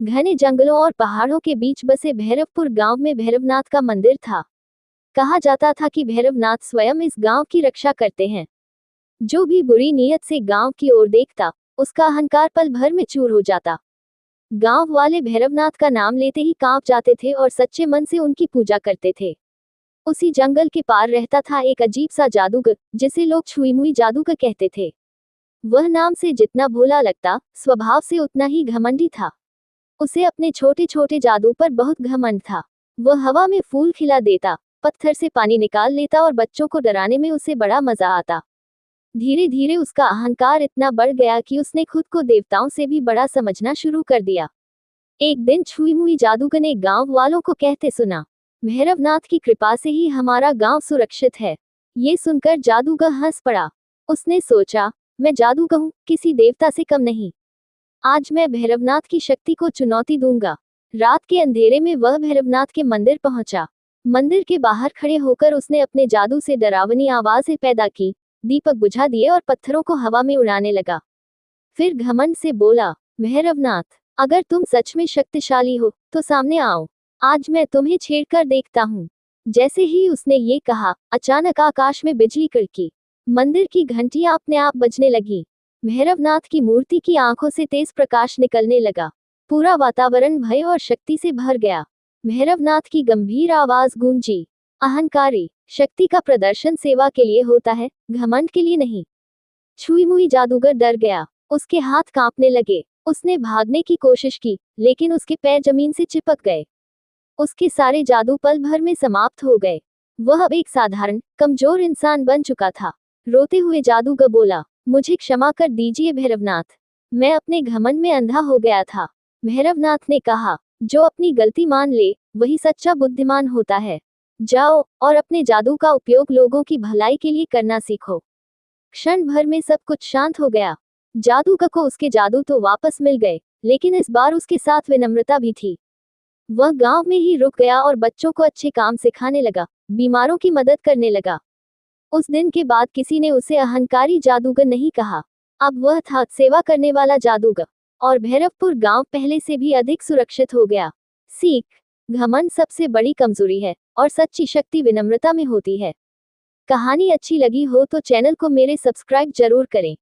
घने जंगलों और पहाड़ों के बीच बसे भैरवपुर गांव में भैरवनाथ का मंदिर था। कहा जाता था कि भैरवनाथ स्वयं इस गांव की रक्षा करते हैं। जो भी बुरी नीयत से गांव की ओर देखता, उसका अहंकार पल भर में चूर हो जाता। गांव वाले भैरवनाथ का नाम लेते ही कांप जाते थे और सच्चे मन से उनकी पूजा करते थे। उसी जंगल के पार रहता था एक अजीब सा जादूगर, जिसे लोग छुई मुई जादूगर कहते थे। वह नाम से जितना भोला लगता, स्वभाव से उतना ही घमंडी था। उसे अपने छोटे छोटे जादू पर बहुत घमंड था। वह हवा में फूल खिला देता, पत्थर से पानी निकाल लेता और बच्चों को डराने में उसे बड़ा मजा आता। धीरे धीरे उसका अहंकार इतना बढ़ गया कि उसने खुद को देवताओं से भी बड़ा समझना शुरू कर दिया। एक दिन छुई मुई जादूगर ने गांव वालों को कहते सुना, भैरवनाथ की कृपा से ही हमारा गांव सुरक्षित है। ये सुनकर जादूगर हंस पड़ा। उसने सोचा, मैं जादूगर हूँ, किसी देवता से कम नहीं। आज मैं भैरवनाथ की शक्ति को चुनौती दूंगा। रात के अंधेरे में वह भैरवनाथ के मंदिर पहुंचा। मंदिर के बाहर खड़े होकर उसने अपने जादू से डरावनी आवाजें पैदा की, दीपक बुझा दिए और पत्थरों को हवा में उड़ाने लगा। फिर घमंड से बोला, भैरवनाथ, अगर तुम सच में शक्तिशाली हो तो सामने आओ। आज मैं तुम्हें छेड़कर देखता हूँ। जैसे ही उसने ये कहा, अचानक आकाश में बिजली कड़की। मंदिर की घंटियां अपने आप बजने लगी। भैरवनाथ की मूर्ति की आंखों से तेज प्रकाश निकलने लगा। पूरा वातावरण भय और शक्ति से भर गया। भैरवनाथ की गंभीर आवाज गूंजी, अहंकारी, शक्ति का प्रदर्शन सेवा के लिए होता है, घमंड के लिए नहीं। छुई मुई जादूगर डर गया। उसके हाथ कांपने लगे। उसने भागने की कोशिश की, लेकिन उसके पैर जमीन से चिपक गए। उसके सारे जादू पल भर में समाप्त हो गए। वह अब एक साधारण, कमजोर इंसान बन चुका था। रोते हुए जादूगर बोला, मुझे क्षमा कर दीजिए भैरवनाथ, मैं अपने घमंड में अंधा हो गया था। भैरवनाथ ने कहा, जो अपनी गलती मान ले, वही सच्चा बुद्धिमान होता है। जाओ और अपने जादू का उपयोग लोगों की भलाई के लिए करना सीखो। क्षण भर में सब कुछ शांत हो गया। जादूगर को उसके जादू तो वापस मिल गए, लेकिन इस बार उसके साथ विनम्रता भी थी। वह गांव में ही रुक गया और बच्चों को अच्छे काम सिखाने लगा, बीमारों की मदद करने लगा। उस दिन के बाद किसी ने उसे अहंकारी जादूगर नहीं कहा। अब वह था सेवा करने वाला जादूगर। और भैरवपुर गांव पहले से भी अधिक सुरक्षित हो गया। सीख, घमंड सबसे बड़ी कमजोरी है और सच्ची शक्ति विनम्रता में होती है। कहानी अच्छी लगी हो तो चैनल को मेरे सब्सक्राइब जरूर करें।